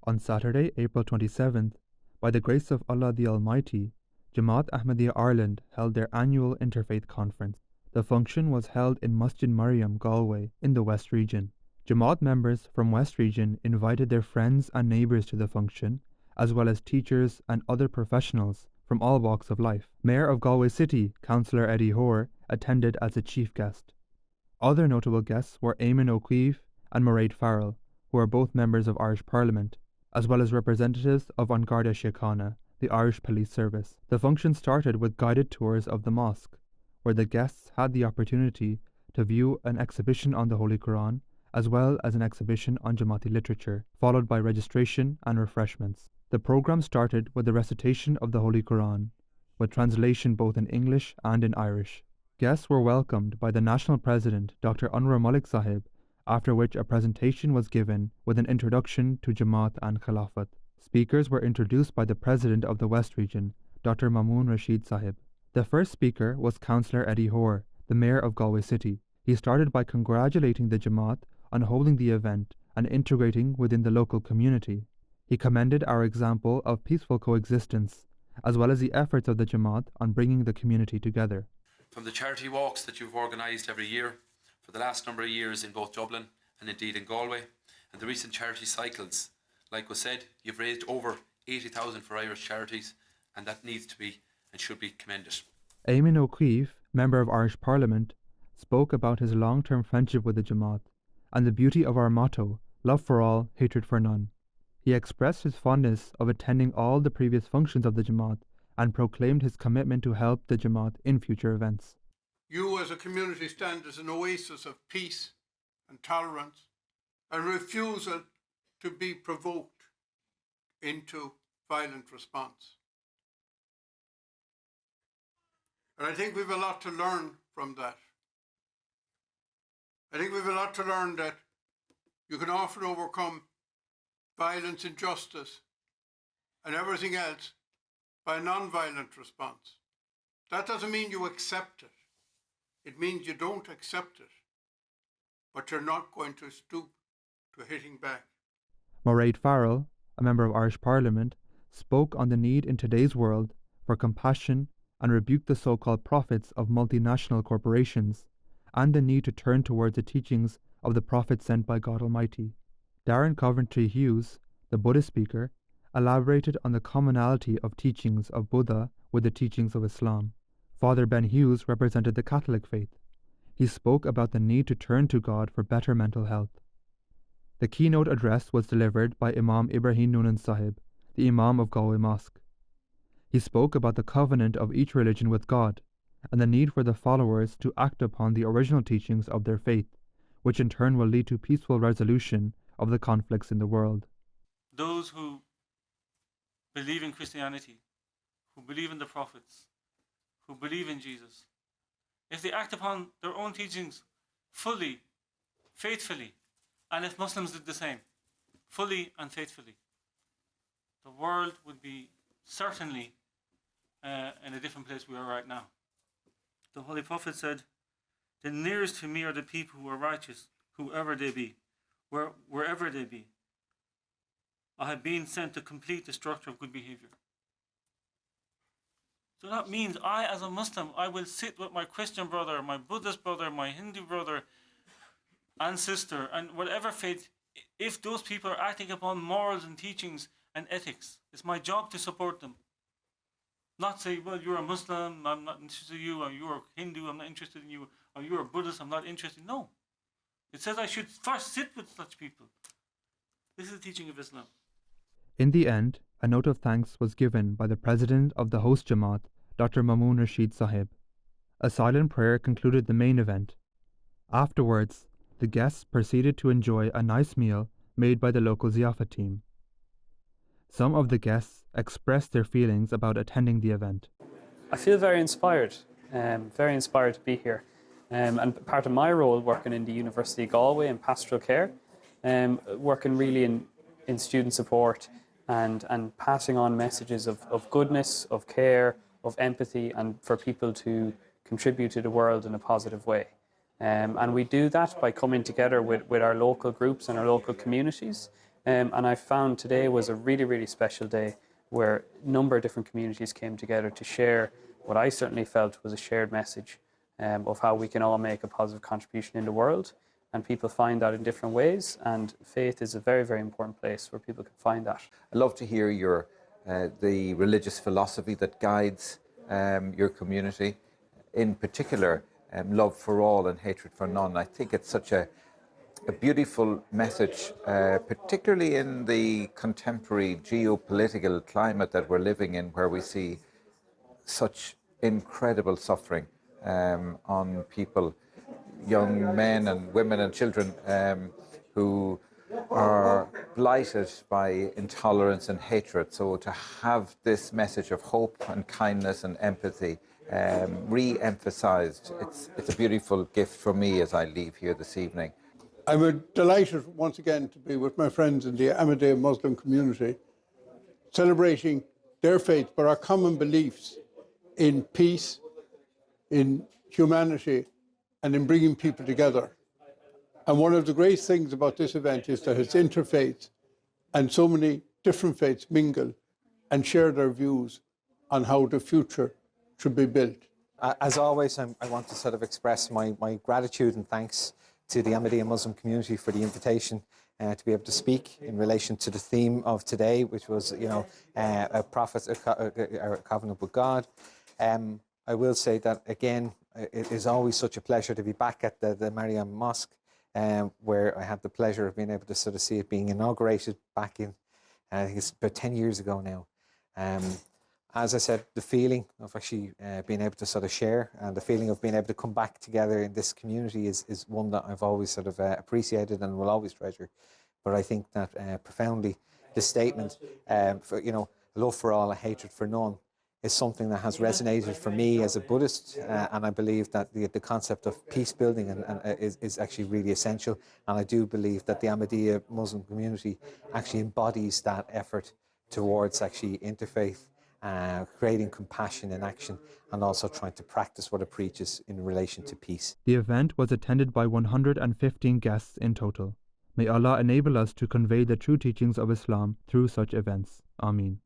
On Saturday, April 27th, by the grace of Allah the Almighty, Jamaat Ahmadiyya Ireland held their annual Interfaith Conference. The function was held in Masjid Mariam, Galway, in the West Region. Jamaat members from West Region invited their friends and neighbours to the function, as well as teachers and other professionals from all walks of life. Mayor of Galway City, Councillor Eddie Hoare, attended as a chief guest. Other notable guests were Eamon O'Keefe and Mairead Farrell, who are both members of Irish Parliament, as well as representatives of An Garda Síochána, the Irish Police Service. The function started with guided tours of the mosque, where the guests had the opportunity to view an exhibition on the Holy Quran, as well as an exhibition on Jamati literature, followed by registration and refreshments. The programme started with the recitation of the Holy Quran, with translation both in English and in Irish. Guests were welcomed by the National President, Dr. Anwar Malik Sahib, after which a presentation was given with an introduction to Jamaat and Khilafat. Speakers were introduced by the President of the West Region, Dr. Mamoon Rashid Sahib. The first speaker was Councillor Eddie Hoare, the Mayor of Galway City. He started by congratulating the Jamaat on holding the event and integrating within the local community. He commended our example of peaceful coexistence, as well as the efforts of the Jamaat on bringing the community together. From the charity walks that you've organised every year for the last number of years in both Dublin and indeed in Galway, and the recent charity cycles, like was said, you've raised over 80,000 for Irish charities, and that needs to be and should be commended. Eamon O'Keefe, Member of Irish Parliament, spoke about his long-term friendship with the Jamaat and the beauty of our motto, love for all, hatred for none. He expressed his fondness of attending all the previous functions of the Jamaat and proclaimed his commitment to help the Jamaat in future events. You as a community stand as an oasis of peace and tolerance and refusal to be provoked into violent response. And I think we've a lot to learn from that. I think we've a lot to learn that you can often overcome violence, injustice, and everything else by a non-violent response. That doesn't mean you accept it. It means you don't accept it, but you're not going to stoop to hitting back. Mairead Farrell, a member of Irish Parliament, spoke on the need in today's world for compassion and rebuked the so-called prophets of multinational corporations and the need to turn towards the teachings of the prophet sent by God Almighty. Darren Coventry Hughes, the Buddhist speaker, elaborated on the commonality of teachings of Buddha with the teachings of Islam. Father Ben Hughes represented the Catholic faith. He spoke about the need to turn to God for better mental health. The keynote address was delivered by Imam Ibrahim Noonan Sahib, the Imam of Galway Mosque. He spoke about the covenant of each religion with God and the need for the followers to act upon the original teachings of their faith, which in turn will lead to peaceful resolution of the conflicts in the world. Those who believe in Christianity, who believe in the prophets, who believe in Jesus, if they act upon their own teachings fully, faithfully, and if Muslims did the same, fully and faithfully, the world would be certainly in a different place we are right now. The Holy Prophet said, "The nearest to me are the people who are righteous, whoever they be, wherever they be. I have been sent to complete the structure of good behavior." So that means I, as a Muslim, I will sit with my Christian brother, my Buddhist brother, my Hindu brother and sister, and whatever faith, if those people are acting upon morals and teachings and ethics, it's my job to support them. Not say, well, you're a Muslim, I'm not interested in you, or you're a Hindu, I'm not interested in you, or you're a Buddhist, I'm not interested. No. It says I should first sit with such people. This is the teaching of Islam. In the end, a note of thanks was given by the president of the host Jamaat, Dr. Mamoon Rashid Sahib. A silent prayer concluded the main event. Afterwards, the guests proceeded to enjoy a nice meal made by the local Ziyafat team. Some of the guests expressed their feelings about attending the event. I feel very inspired to be here. And part of my role working in the University of Galway in pastoral care, working really in student support and passing on messages of goodness, of care, of empathy, and for people to contribute to the world in a positive way. And we do that by coming together with our local groups and our local communities And I found today was a really, really special day where a number of different communities came together to share what I certainly felt was a shared message of how we can all make a positive contribution in the world. And people find that in different ways, and faith is a very, very important place where people can find that. I'd love to hear your the religious philosophy that guides your community, in particular love for all and hatred for none. I think it's such a beautiful message, particularly in the contemporary geopolitical climate that we're living in, where we see such incredible suffering on people, young men and women and children who are blighted by intolerance and hatred. So to have this message of hope and kindness and empathy re-emphasized, it's a beautiful gift for me as I leave here this evening. I'm delighted once again to be with my friends in the Ahmadiyya Muslim community, celebrating their faith, but our common beliefs in peace, in humanity, and in bringing people together. And one of the great things about this event is that it's interfaith, and so many different faiths mingle and share their views on how the future should be built. As always, I want to sort of express my gratitude and thanks to the Ahmadiyya Muslim community for the invitation to be able to speak in relation to the theme of today, which was, a prophet, a covenant with God. I will say that, again, it is always such a pleasure to be back at the Mariam Mosque, where I had the pleasure of being able to sort of see it being inaugurated back in, I think it's about 10 years ago now. As I said, the feeling of actually being able to sort of share and the feeling of being able to come back together in this community is one that I've always sort of appreciated and will always treasure. But I think that profoundly, the statement, for, love for all and hatred for none, is something that has resonated for me as a Buddhist, and I believe that the concept of peace building is actually really essential. And I do believe that the Ahmadiyya Muslim community actually embodies that effort towards actually interfaith, creating compassion in action, and also trying to practice what it preaches in relation to peace. The event was attended by 115 guests in total. May Allah enable us to convey the true teachings of Islam through such events. Ameen.